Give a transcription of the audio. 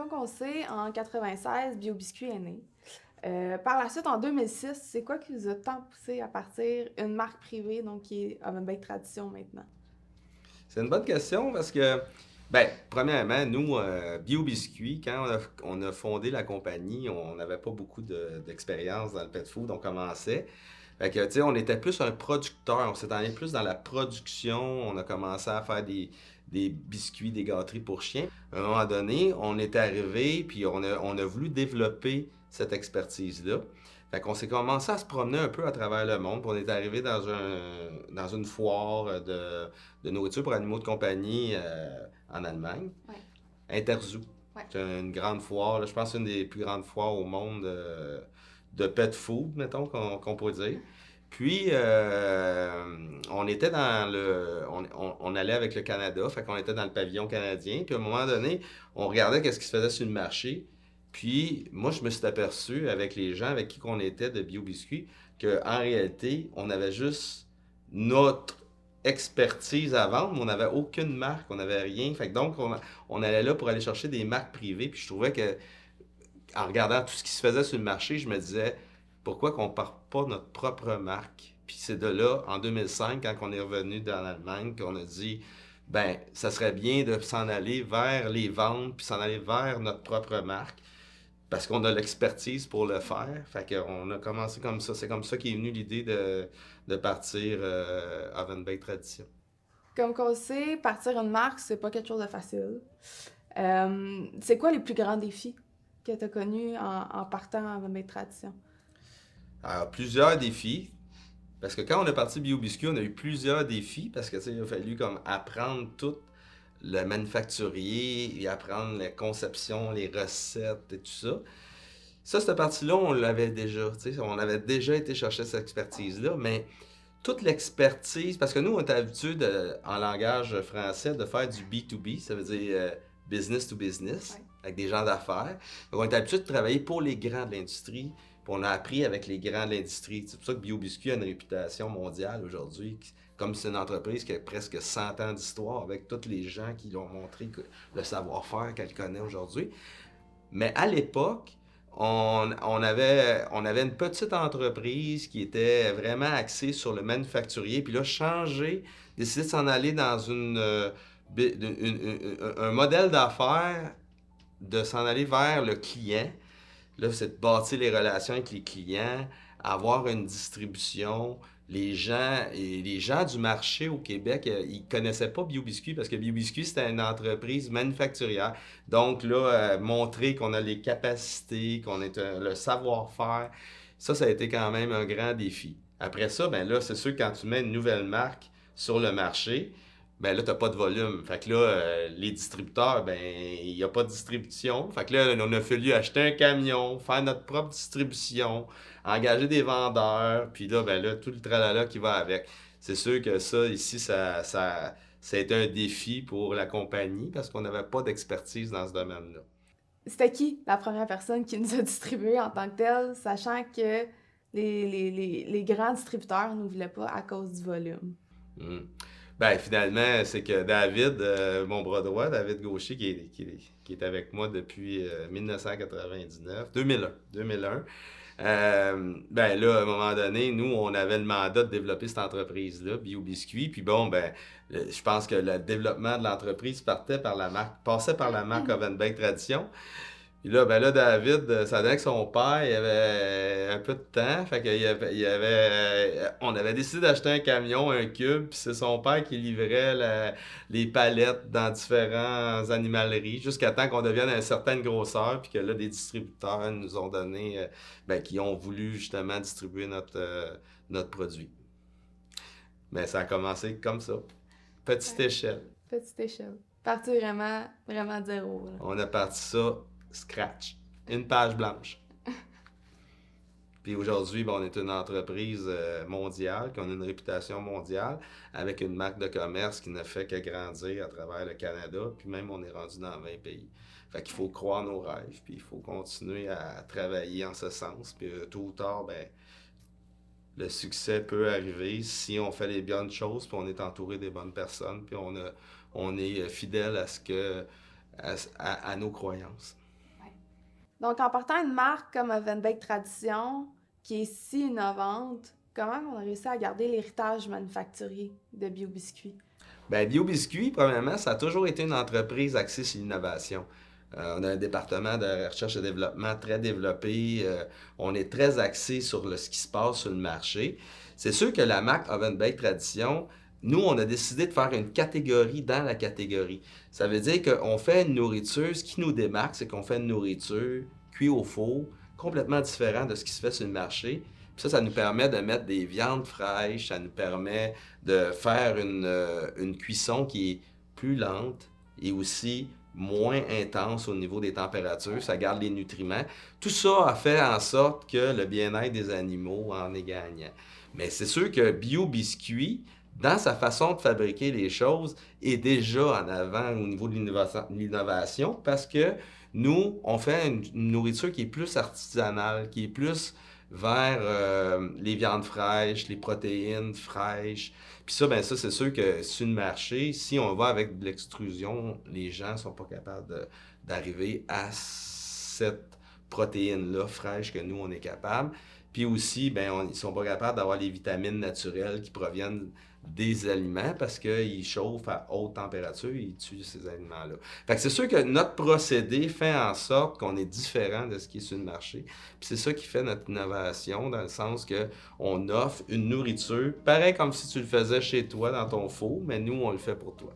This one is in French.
comme on sait, en 96, BioBiscuit est né. Par la suite, en 2006, c'est quoi qui vous a tant poussé à partir une marque privée, donc qui est Oven Bake Tradition maintenant? C'est une bonne question parce que, ben, premièrement, nous, BioBiscuit, quand on a fondé la compagnie, on n'avait pas beaucoup d'expérience dans le pet food, on commençait. Fait que, tu sais, on était plus un producteur, on s'est allé plus dans la production, on a commencé à faire des biscuits, des gâteries pour chiens. À un moment donné, on est arrivé, puis on a voulu développer cette expertise-là. Fait qu'on s'est commencé à se promener un peu à travers le monde, puis on est arrivé dans une foire de nourriture pour animaux de compagnie en Allemagne, Ouais. Interzoo. Ouais. C'est une grande foire, là, je pense que c'est une des plus grandes foires au monde de pet food, mettons, qu'on pourrait dire. Puis, on était dans le... On allait avec le Canada, fait qu'on était dans le pavillon canadien. Puis, à un moment donné, on regardait qu'est-ce qui se faisait sur le marché. Puis, moi, je me suis aperçu, avec les gens avec qui on était de BioBiscuit, qu'en réalité, on avait juste notre expertise à vendre, mais on n'avait aucune marque, on n'avait rien. Fait que donc, on allait là pour aller chercher des marques privées. Puis, je trouvais que en regardant tout ce qui se faisait sur le marché, je me disais, pourquoi qu'on ne part pas notre propre marque? Puis c'est de là, en 2005, quand on est revenu dans l'Allemagne, qu'on a dit, ben, ça serait bien de s'en aller vers les ventes, puis s'en aller vers notre propre marque, parce qu'on a l'expertise pour le faire. Fait qu'on a commencé comme ça. C'est comme ça qu'est venue l'idée de partir Oven Bake Tradition. Comme qu'on sait, partir une marque, c'est pas quelque chose de facile. C'est quoi les plus grands défis que tu as connus en partant Oven Bake Tradition? Alors, plusieurs défis. Parce que quand on est parti BioBiscuit, on a eu plusieurs défis parce que il a fallu comme apprendre tout le manufacturier et apprendre la conception, les recettes et tout ça. Ça, cette partie-là, on l'avait déjà. On avait déjà été chercher cette expertise-là, mais toute l'expertise, parce que nous, on est habitué en langage français de faire du B2B, ça veut dire business to business, Ouais. avec des gens d'affaires. Donc, on est habitué de travailler pour les grands de l'industrie, puis on a appris avec les grands de l'industrie. C'est pour ça que BioBiscuit a une réputation mondiale aujourd'hui, comme c'est une entreprise qui a presque 100 ans d'histoire, avec tous les gens qui l'ont montré le savoir-faire qu'elle connaît aujourd'hui. Mais à l'époque, on avait une petite entreprise qui était vraiment axée sur le manufacturier. Puis là, décider de s'en aller dans un modèle d'affaires, de s'en aller vers le client. Là, c'est de bâtir les relations avec les clients, avoir une distribution. Les gens du marché au Québec, ils connaissaient pas BioBiscuit parce que BioBiscuit, c'était une entreprise manufacturière. Donc là, montrer qu'on a les capacités, qu'on est le savoir-faire, ça a été quand même un grand défi. Après ça, ben là, c'est sûr que quand tu mets une nouvelle marque sur le marché, ben là, t'as pas de volume. Fait que là, les distributeurs, ben, il n'y a pas de distribution. Fait que là, on a fallu acheter un camion, faire notre propre distribution, engager des vendeurs, puis là, ben là, tout le tralala qui va avec. C'est sûr que ça, ici, ça a été un défi pour la compagnie parce qu'on n'avait pas d'expertise dans ce domaine-là. C'était qui la première personne qui nous a distribué en tant que tel, sachant que les grands distributeurs ne nous voulaient pas à cause du volume? Hmm. Ben, finalement, c'est que David, mon bras droit, David Gaucher, qui est avec moi depuis 1999, 2001. Ben là, à un moment donné, nous, on avait le mandat de développer cette entreprise-là, BioBiscuit. Puis bon, ben, je pense que le développement de l'entreprise passait par la marque Oven Bake Tradition. Puis là, ben là, David, ça donnait que son père, il avait un peu de temps. Fait on avait décidé d'acheter un camion, un cube, puis c'est son père qui livrait les palettes dans différents animaleries jusqu'à temps qu'on devienne à une certaine grosseur, puis que là, des distributeurs nous ont donné, qui ont voulu justement distribuer notre produit. Mais ça a commencé comme ça, petite Ouais. échelle. Petite échelle. Partir vraiment, vraiment de zéro. Là. On a parti ça scratch, une page blanche. Puis aujourd'hui, on est une entreprise mondiale, qui a une réputation mondiale, avec une marque de commerce qui ne fait que grandir à travers le Canada, puis même on est rendu dans 20 pays. Fait qu'il faut croire nos rêves, puis il faut continuer à travailler en ce sens, puis tôt ou tard, ben, le succès peut arriver si on fait les bonnes choses, puis on est entouré des bonnes personnes, puis on est fidèle à nos croyances. Donc, en portant une marque comme Ovenbake Tradition, qui est si innovante, comment on a réussi à garder l'héritage manufacturier de BioBiscuit? Ben, BioBiscuit, premièrement, ça a toujours été une entreprise axée sur l'innovation. On a un département de recherche et développement très développé. On est très axé sur ce qui se passe sur le marché. C'est sûr que la marque Ovenbake Tradition, nous, on a décidé de faire une catégorie dans la catégorie. Ça veut dire qu'on fait une nourriture, ce qui nous démarque, c'est qu'on fait une nourriture cuite au four, complètement différent de ce qui se fait sur le marché. Puis ça nous permet de mettre des viandes fraîches, ça nous permet de faire une cuisson qui est plus lente et aussi moins intense au niveau des températures, ça garde les nutriments. Tout ça a fait en sorte que le bien-être des animaux en est gagnant. Mais c'est sûr que BioBiscuit, dans sa façon de fabriquer les choses, est déjà en avant au niveau de l'innovation parce que nous, on fait une nourriture qui est plus artisanale, qui est plus vers les viandes fraîches, les protéines fraîches. Puis ça, ben ça, c'est sûr que sur le marché, si on va avec de l'extrusion, les gens sont pas capables d'arriver à cette protéine-là fraîche que nous, on est capable. Puis aussi, ben, ils sont pas capables d'avoir les vitamines naturelles qui proviennent des aliments parce qu'ils chauffent à haute température et ils tuent ces aliments-là. Fait que c'est sûr que notre procédé fait en sorte qu'on est différent de ce qui est sur le marché. Puis c'est ça qui fait notre innovation dans le sens que on offre une nourriture pareil comme si tu le faisais chez toi dans ton four, mais nous, on le fait pour toi.